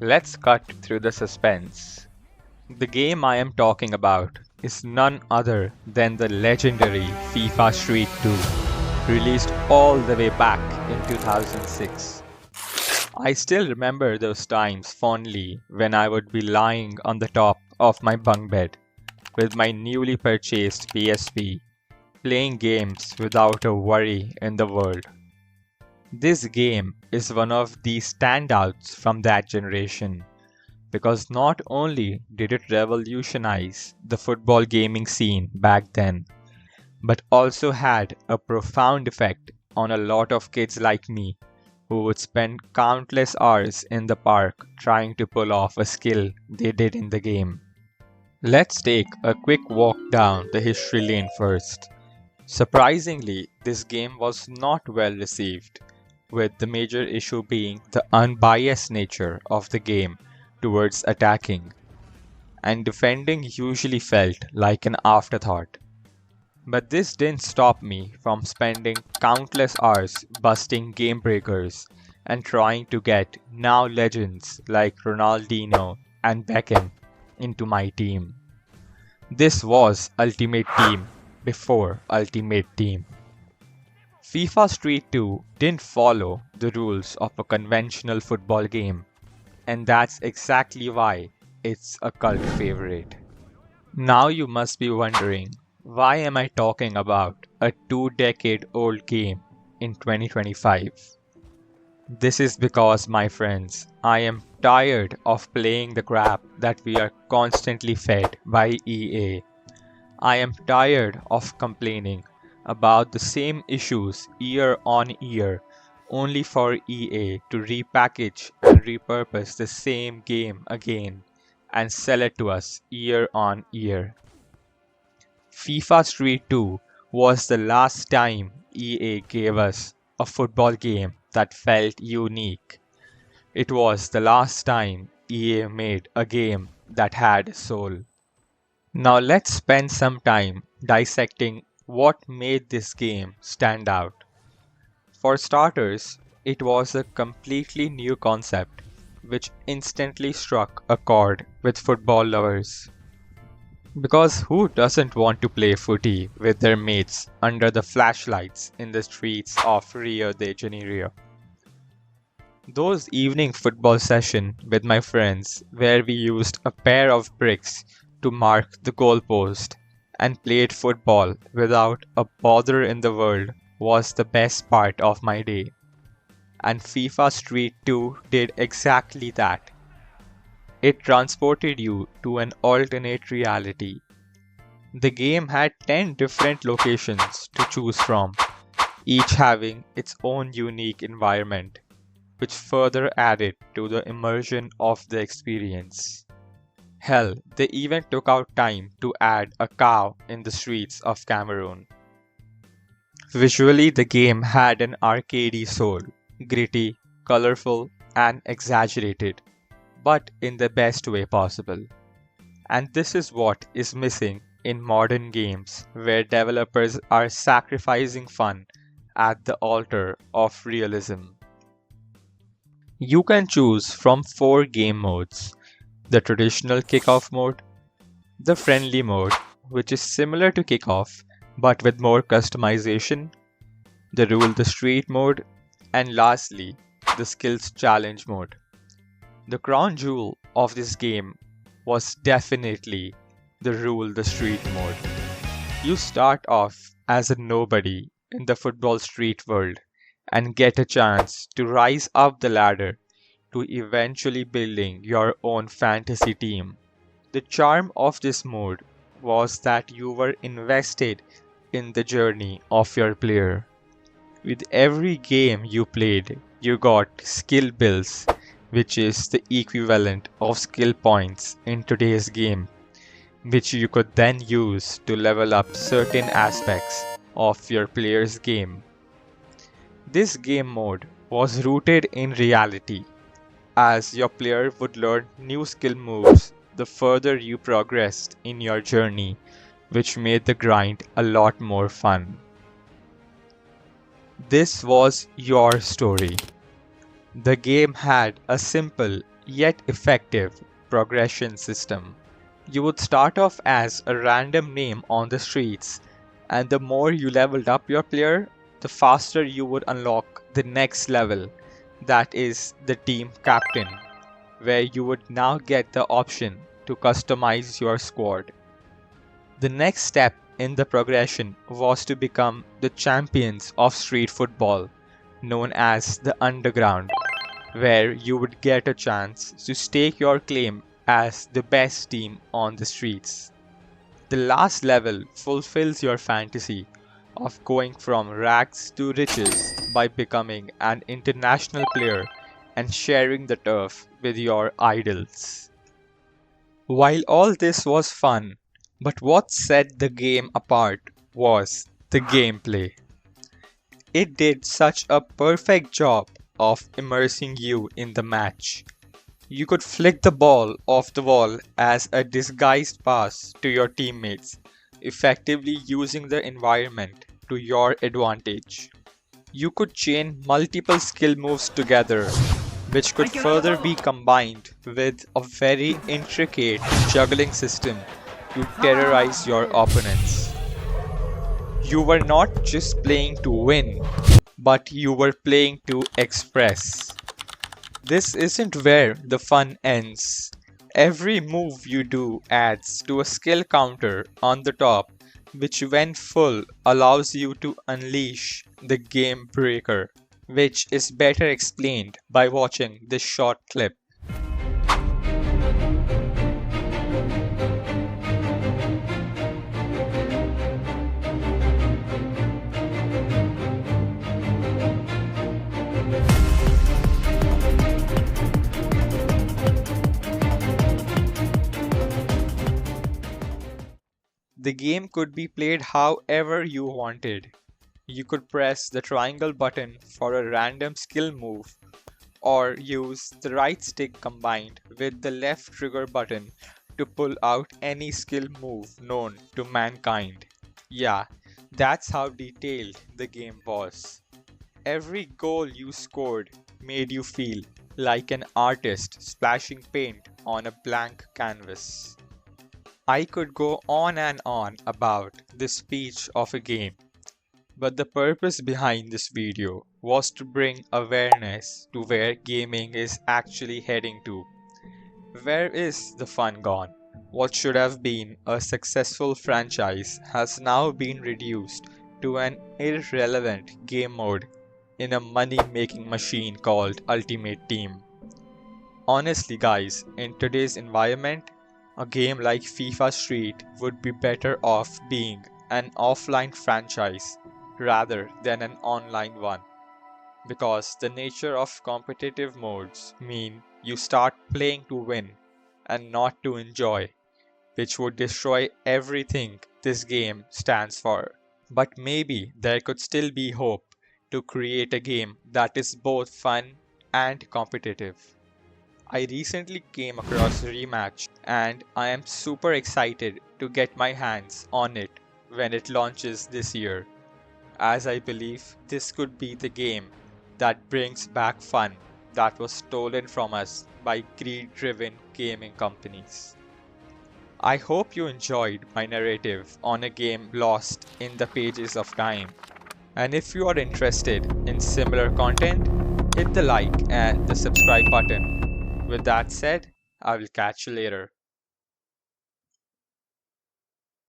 Let's cut through the suspense. The game I am talking about is none other than the legendary FIFA Street 2, released all the way back in 2006. I still remember those times fondly when I would be lying on the top of my bunk bed with my newly purchased PSP, playing games without a worry in the world. This game is one of the standouts from that generation because not only did it revolutionize the football gaming scene back then, but also had a profound effect on a lot of kids like me who would spend countless hours in the park trying to pull off a skill they did in the game. Let's take a quick walk down the history lane first. Surprisingly, this game was not well received, with the major issue being the unbiased nature of the game towards attacking, and defending usually felt like an afterthought. But this didn't stop me from spending countless hours busting game breakers and trying to get now legends like Ronaldinho and Beckham into my team. This was Ultimate Team before Ultimate Team. FIFA Street 2 didn't follow the rules of a conventional football game, and that's exactly why it's a cult favorite. Now you must be wondering, why am I talking about a 2-decade-old game in 2025? This is because, my friends, I am tired of playing the crap that we are constantly fed by EA. I am tired of complaining about the same issues year on year, only for EA to repackage and repurpose the same game again and sell it to us year on year. FIFA Street 2 was the last time EA gave us a football game that felt unique. It was the last time EA made a game that had a soul. Now let's spend some time dissecting what made this game stand out. For starters, it was a completely new concept which instantly struck a chord with football lovers. Because who doesn't want to play footy with their mates under the flashlights in the streets of Rio de Janeiro? Those evening football sessions with my friends where we used a pair of bricks to mark the goalpost and played football without a bother in the world was the best part of my day. And FIFA Street 2 did exactly that. It transported you to an alternate reality. The game had 10 different locations to choose from, each having its own unique environment, which further added to the immersion of the experience. Hell, they even took out time to add a cow in the streets of Cameroon. Visually, the game had an arcadey soul, gritty, colorful, and exaggerated, but in the best way possible. And this is what is missing in modern games where developers are sacrificing fun at the altar of realism. You can choose from 4 game modes: the traditional kickoff mode, the friendly mode, which is similar to kickoff but with more customization, the rule the street mode, and lastly, the skills challenge mode. The crown jewel of this game was definitely the rule the street mode. You start off as a nobody in the football street world and get a chance to rise up the ladder to eventually building your own fantasy team. The charm of this mode was that you were invested in the journey of your player. With every game you played, you got skill bills, which is the equivalent of skill points in today's game, which you could then use to level up certain aspects of your player's game. This game mode was rooted in reality, as your player would learn new skill moves the further you progressed in your journey, which made the grind a lot more fun. This was your story. The game had a simple yet effective progression system. You would start off as a random name on the streets, and the more you leveled up your player, the faster you would unlock the next level, that is the team captain, where you would now get the option to customize your squad. The next step in the progression was to become the champions of street football, known as the Underground, where you would get a chance to stake your claim as the best team on the streets. The last level fulfills your fantasy of going from rags to riches by becoming an international player and sharing the turf with your idols. While all this was fun, but what set the game apart was the gameplay. It did such a perfect job of immersing you in the match. You could flick the ball off the wall as a disguised pass to your teammates, effectively using the environment to your advantage. You could chain multiple skill moves together, which could further be combined with a very intricate juggling system to terrorize your opponents. You were not just playing to win, but you were playing to express. This isn't where the fun ends. Every move you do adds to a skill counter on the top, which when full allows you to unleash the game breaker, which is better explained by watching this short clip. The game could be played however you wanted. You could press the triangle button for a random skill move, or use the right stick combined with the left trigger button to pull out any skill move known to mankind. Yeah, that's how detailed the game was. Every goal you scored made you feel like an artist splashing paint on a blank canvas. I could go on and on about the speech of a game, but the purpose behind this video was to bring awareness to where gaming is actually heading to. Where is the fun gone? What should have been a successful franchise has now been reduced to an irrelevant game mode in a money-making machine called Ultimate Team. Honestly guys, in today's environment, a game like FIFA Street would be better off being an offline franchise rather than an online one, because the nature of competitive modes mean you start playing to win and not to enjoy, which would destroy everything this game stands for. But maybe there could still be hope to create a game that is both fun and competitive. I recently came across Rematch and I am super excited to get my hands on it when it launches this year, as I believe this could be the game that brings back fun that was stolen from us by greed-driven gaming companies. I hope you enjoyed my narrative on a game lost in the pages of time, and if you are interested in similar content, hit the like and the subscribe button. With that said, I will catch you later.